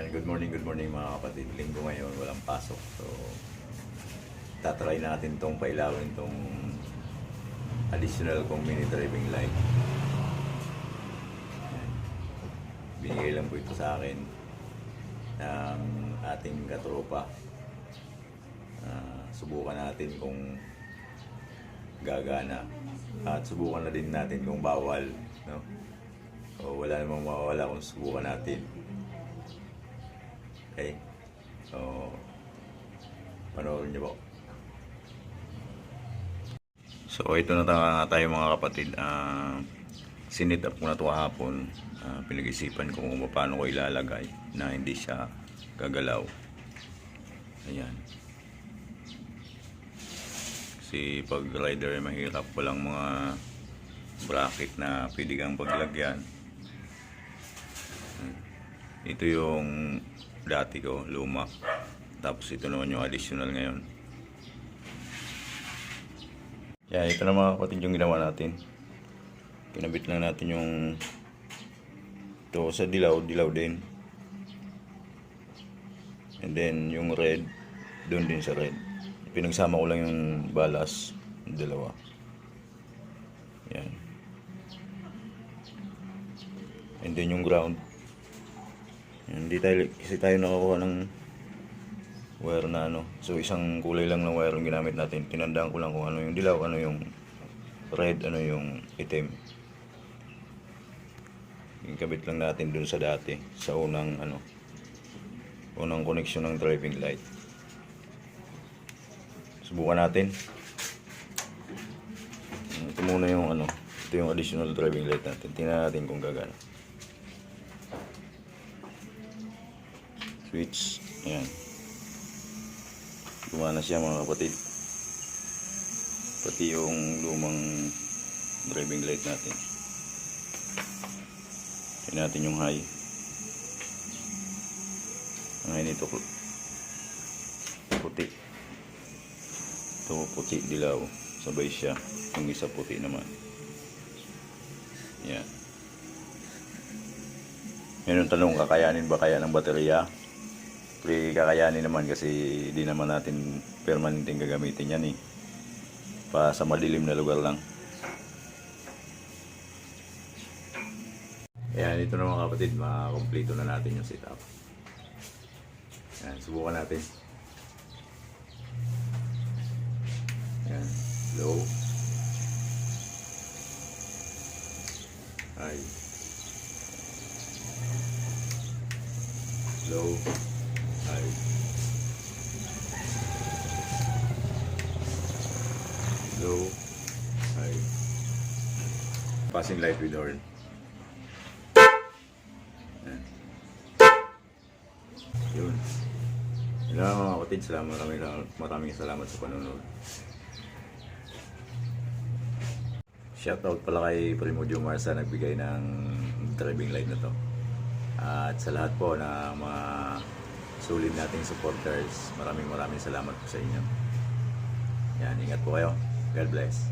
Good morning mga kapatid. Linggo ngayon, walang pasok. So, tatry natin tong pailawin tong additional kong mini driving light. Ayan. Binigay lang po ito sa akin ng ating katropa. Subukan natin kung gagana. At subukan na din natin kung bawal. No? O wala namang mawawala kung subukan natin. Okay. So, panoorin niyo po. So, ito na tayo mga kapatid. Sinit up ko na ito kahapon. Pinag-isipan ko kung paano ko ilalagay na hindi siya gagalaw. Ayan. Kasi pag rider ay mahirap, walang mga bracket na pwede kang paglagyan. Ito yung dati ko, luma. Tapos ito naman yung additional ngayon. Yan, ito na mga kapatid yung ginawa natin. Kinabit lang natin yung ito sa dilaw din. And then yung red, doon din sa red. Pinagsama ko lang yung balas, yung dalawa. Yan. And then yung ground. Hindi tayo, kasi tayo nakakuha ng wire na ano. So isang kulay lang ng wire yung ginamit natin. Tinandaan ko lang kung ano yung dilaw, ano yung red, ano yung itim. Yung kabit lang natin dun sa dati, sa unang connection ng driving light. Subukan natin. Ito muna yung ito yung additional driving light natin. Tingnan natin kung gagana. Switch, ayan. Gumana siya mga kapatid. Pati yung lumang driving light natin. Tingnan natin yung high. Ang high nito puti. Ito puti, dilaw. Sabay siya. Yung isa puti naman. Ayan. Yan yung tanong, kakayanin ba kaya ng baterya? Kakayanin naman kasi di naman natin permanenteng gagamitin yan pa sa madilim na lugar lang. Ayan, ito na mga kapatid, makakompleto na natin yung setup. Ayan, subukan natin. Ayan, low, high, low, high, low, high. Passing light with horn. Ayan. Yun. Yun lang mga kapatid. Maraming salamat sa panonood. Shoutout pala kay Primo Jomar sa nagbigay ng driving light na to. At sa lahat po na mga sulit nating supporters, maraming salamat po sa inyo. Yan, ingat po kayo. God bless.